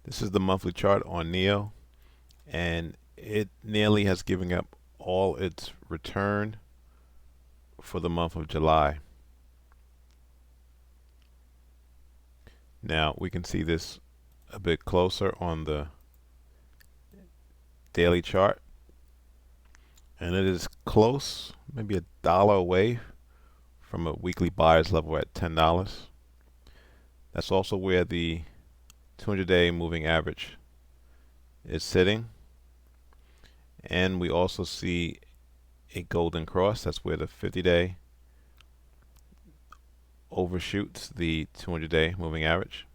This is the monthly chart on NIO, and it nearly has given up all its return for the month of July. Now we can see this a bit closer on the daily chart, and it is close, maybe $1 away from a weekly buyer's level at $10. That's also where the 200-day moving average is sitting, and we also see a golden cross. That's where the 50-day overshoots the 200-day moving average.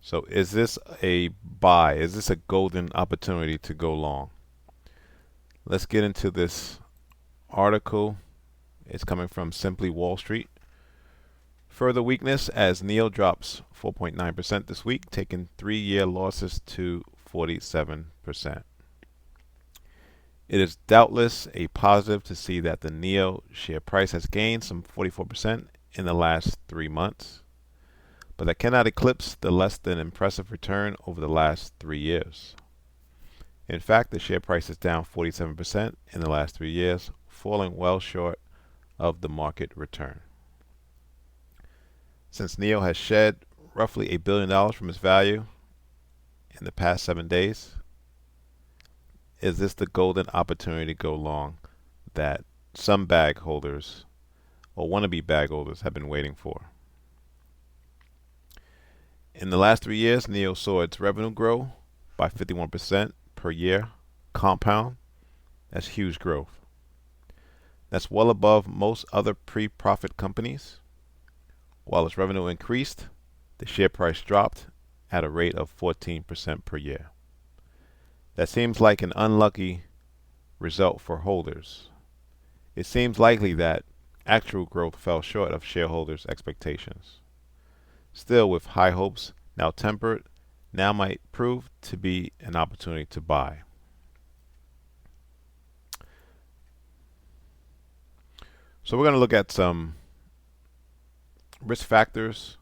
So is this a buy? Is this a golden opportunity to go long? Let's get into this article. It's coming from Simply Wall Street. Further weakness as NIO drops 4.9% this week, taking 3-year losses to 47%. It is doubtless a positive to see that the NIO share price has gained some 44% in the last 3 months, but that cannot eclipse the less than impressive return over the last 3 years. In fact, the share price is down 47% in the last 3 years, falling well short of the market return. Since NIO has shed roughly $1 billion from its value in the past 7 days, is this the golden opportunity to go long that some bag holders or wannabe bag holders have been waiting for? In the last 3 years, NIO saw its revenue grow by 51% per year, compound. That's huge growth. That's well above most other pre-profit companies. While its revenue increased, the share price dropped at a rate of 14% per year. That seems like an unlucky result for holders. It seems likely that actual growth fell short of shareholders' expectations. Still, with high hopes now tempered, now might prove to be an opportunity to buy. So we're going to look at some risk factors.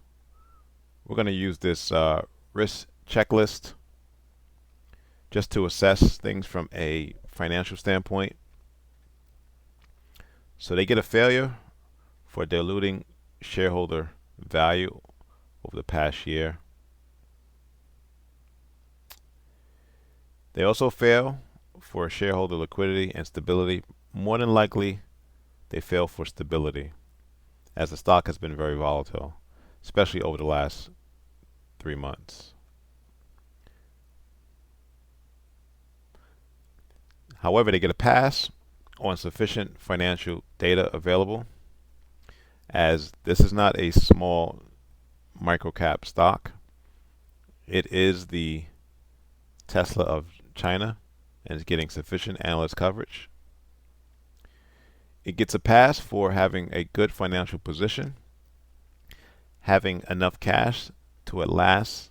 We're going to use this risk checklist just to assess things from a financial standpoint. So they get a failure for diluting shareholder value over the past year. They also fail for shareholder liquidity and stability. More than likely, they fail for stability, as the stock has been very volatile, especially over the last 3 months. However, they get a pass on sufficient financial data available, as this is not a small microcap stock. It is the Tesla of China and is getting sufficient analyst coverage. It gets a pass for having a good financial position, having enough cash to last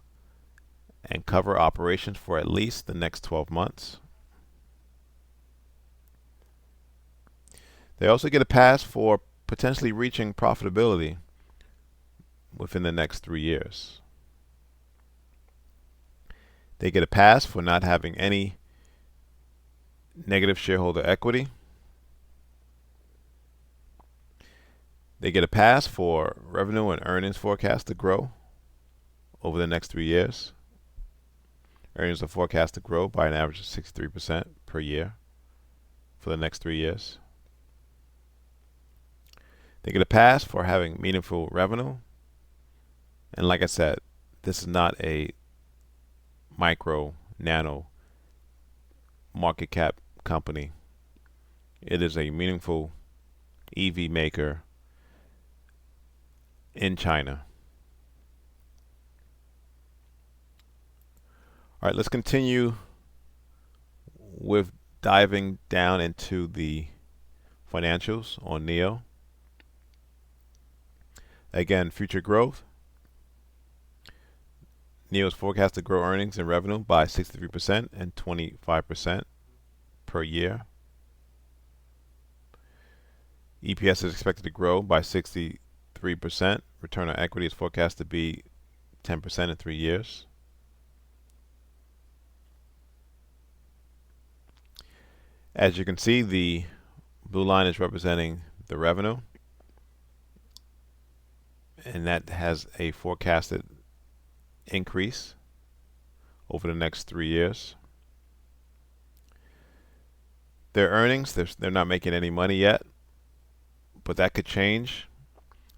and cover operations for at least the next 12 months. They also get a pass for potentially reaching profitability within the next 3 years. They get a pass for not having any negative shareholder equity. They get a pass for revenue and earnings forecast to grow over the next 3 years. Earnings are forecast to grow by an average of 63% per year for the next 3 years. They get a pass for having meaningful revenue. And like I said, this is not a micro, nano market cap company. It is a meaningful EV maker in China. All right, let's continue with diving down into the financials on NIO. Again, future growth. NIO is forecast to grow earnings and revenue by 63% and 25% per year. EPS is expected to grow by 63%. Return on equity is forecast to be 10% in 3 years. As you can see, the blue line is representing the revenue, and that has a forecasted increase over the next 3 years. Their earnings, they're not making any money yet, but that could change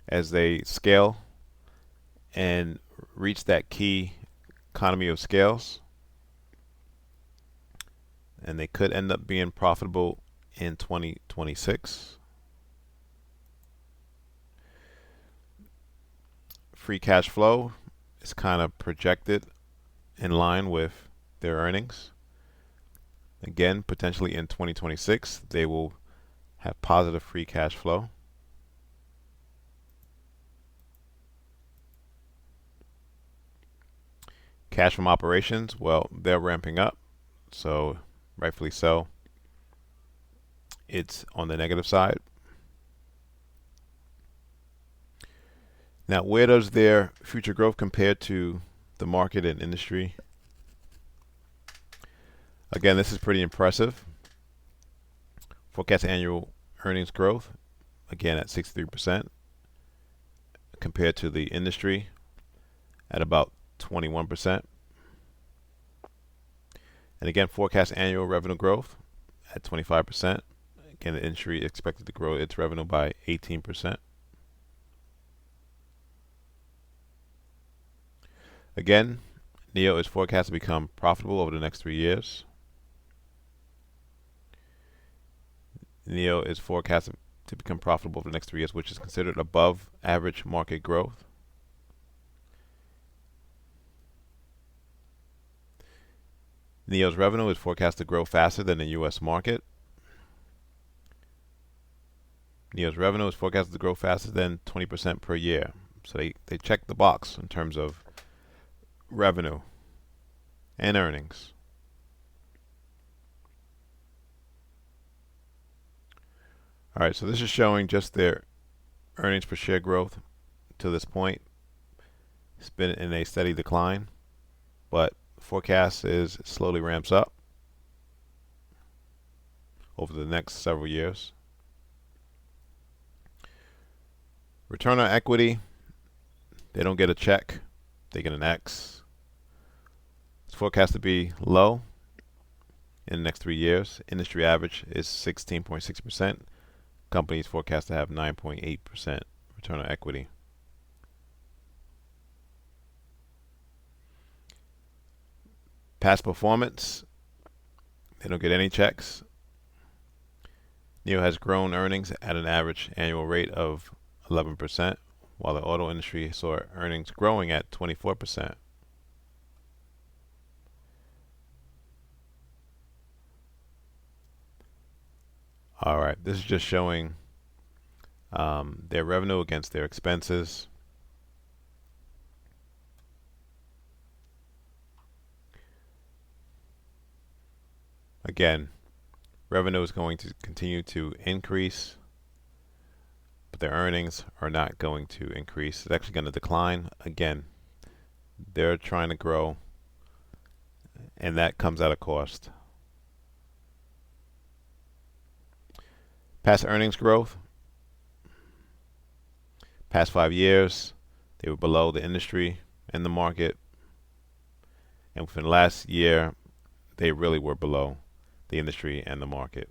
as they scale and reach that key economy of scales, and they could end up being profitable in 2026. Free cash flow is kind of projected in line with their earnings. Again, potentially in 2026, they will have positive free cash flow. Cash from operations, well, they're ramping up, so rightfully so. It's on the negative side. Now, where does their future growth compare to the market and industry? Again, this is pretty impressive. Forecast annual earnings growth, again at 63%, compared to the industry at about 21%. And again, forecast annual revenue growth at 25%. Again, the industry is expected to grow its revenue by 18%. Again, NIO is forecast to become profitable over the next 3 years. NIO is forecasted to become profitable over the next 3 years, which is considered above average market growth. NIO's revenue is forecast to grow faster than the U.S. market. NIO's revenue is forecasted to grow faster than 20% per year. So they check the box in terms of revenue and earnings. All right, so this is showing just their earnings per share growth to this point. It's been in a steady decline, but the forecast is it slowly ramps up over the next several years. Return on equity, they don't get a check, they get an X. It's forecast to be low in the next 3 years. Industry average is 16.6%. Companies forecast to have 9.8% return on equity. Past performance, they don't get any checks. NIO has grown earnings at an average annual rate of 11%, while the auto industry saw earnings growing at 24%. All right, this is just showing their revenue against their expenses. Again, revenue is going to continue to increase, but their earnings are not going to increase. It's actually going to decline. Again, they're trying to grow, and that comes at a cost. Past earnings growth, past 5 years, they were below the industry and the market. And within the last year, they really were below the industry and the market.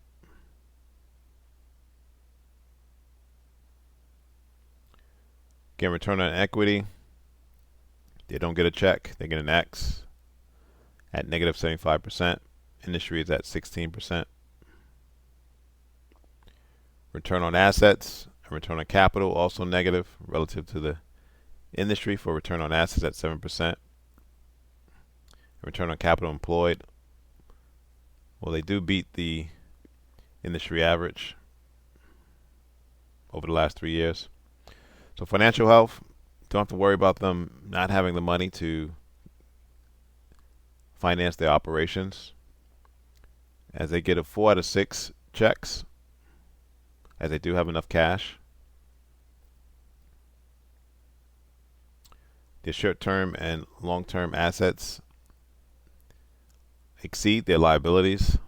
Again, return on equity, they don't get a check, they get an X at negative 75%. Industry is at 16%. Return on assets and return on capital also negative relative to the industry for return on assets at 7%. Return on capital employed, well, they do beat the industry average over the last 3 years. So financial health, don't have to worry about them not having the money to finance their operations, as they get a 4 out of 6 checks, as they do have enough cash. Their short-term and long-term assets exceed their liabilities.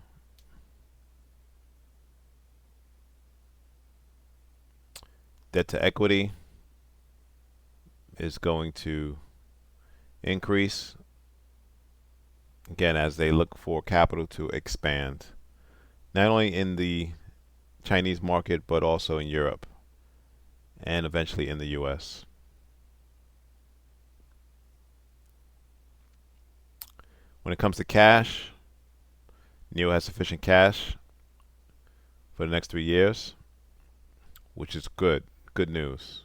Debt to equity is going to increase, again, as they look for capital to expand, not only in the Chinese market, but also in Europe and eventually in the US. When it comes to cash, NIO has sufficient cash for the next 3 years, which is good. Good news.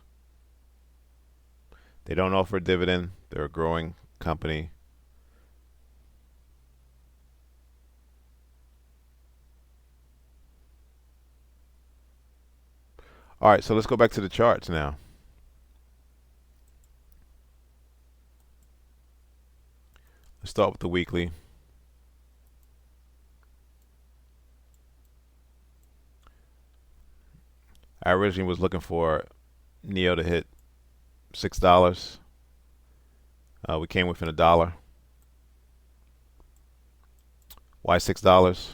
They don't offer a dividend. They're a growing company. All right, so let's go back to the charts now. Let's start with the weekly. I originally was looking for NIO to hit $6. We came within $1. Why $6?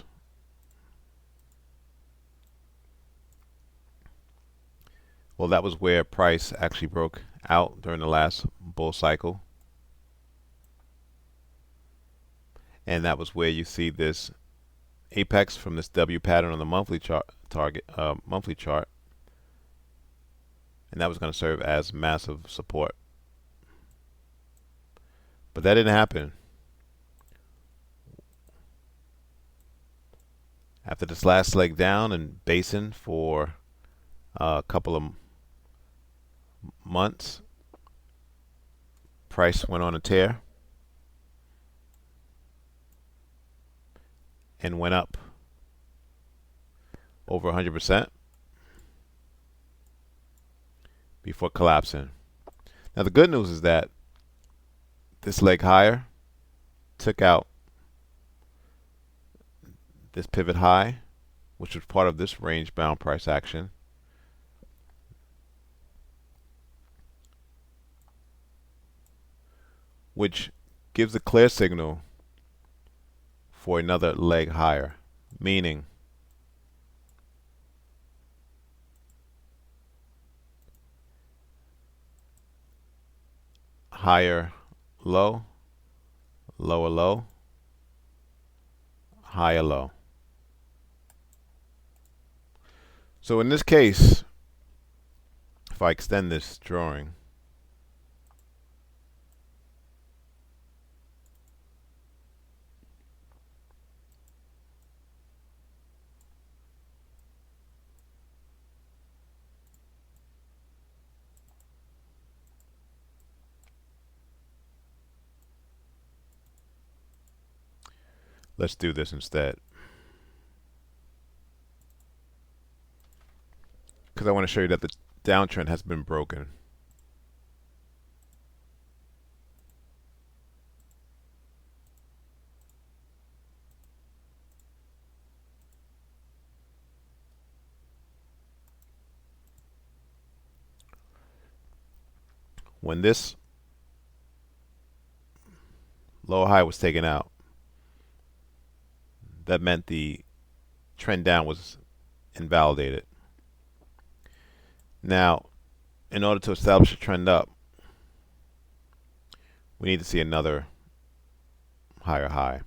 Well, that was where price actually broke out during the last bull cycle. And that was where you see this apex from this W pattern on the monthly chart monthly chart. And that was going to serve as massive support. But that didn't happen. After this last leg down and basing for a couple of months, price went on a tear and went up over 100% before collapsing. Now the good news is that this leg higher took out this pivot high, which was part of this range bound price action. Which gives a clear signal for another leg higher, meaning higher low, lower low, higher low. So in this case, if I extend this drawing, let's do this instead, because I want to show you that the downtrend has been broken. When this low high was taken out, that meant the trend down was invalidated. Now, in order to establish a trend up, we need to see another higher high.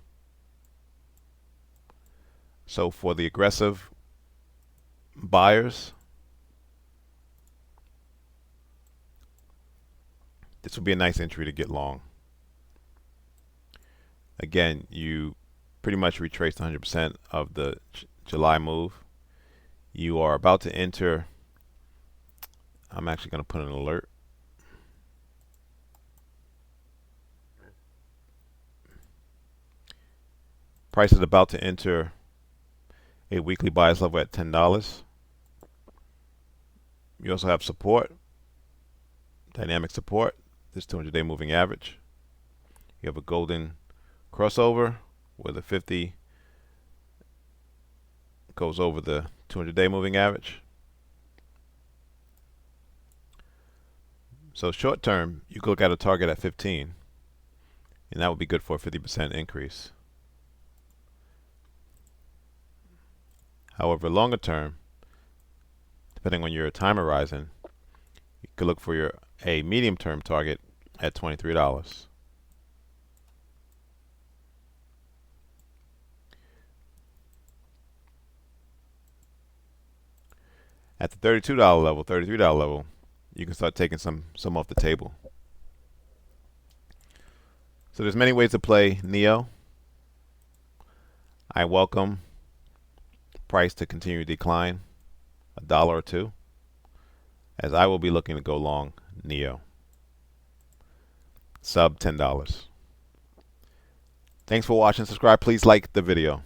So for the aggressive buyers, this would be a nice entry to get long. Again, you pretty much retraced 100% of the July move. You are about to enter. I'm actually going to put an alert. Price is about to enter a weekly buyer's level at $10. You also have support, dynamic support, this 200-day moving average. You have a golden crossover where the 50 goes over the 200-day moving average. So short term, you could look at a target at 15, and that would be good for a 50% increase. However, longer term, depending on your time horizon, You could look for a medium-term target at $23. At the $32 level, $33 level, you can start taking some off the table. So there's many ways to play NIO. I welcome price to continue to decline a dollar or two, as I will be looking to go long NIO. Sub $10. Thanks for watching. Subscribe. Please like the video.